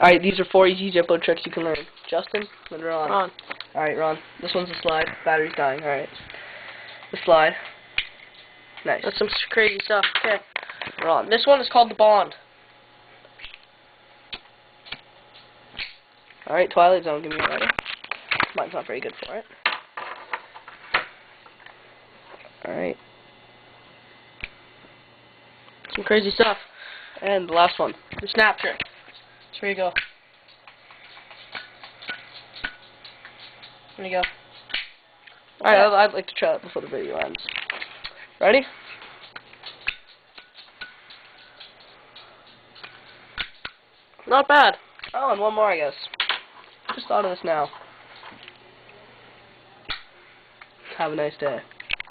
Alright, these are 4 easy Zippo tricks you can learn. Justin, then Ron. Ron. Alright, Ron. This one's a slide. Battery's dying. Alright. The slide. Nice. That's some crazy stuff. Okay. Ron. This one is called the Bond. Alright, Twilight Zone, give me a lighter. Mine's not very good for it. Alright. Some crazy stuff. And the last one. The snap trick. So here you go. There you go. Alright, I'd like to try that before the video ends. Ready? Not bad. Oh, and one more, I guess. Just thought of this now. Have a nice day.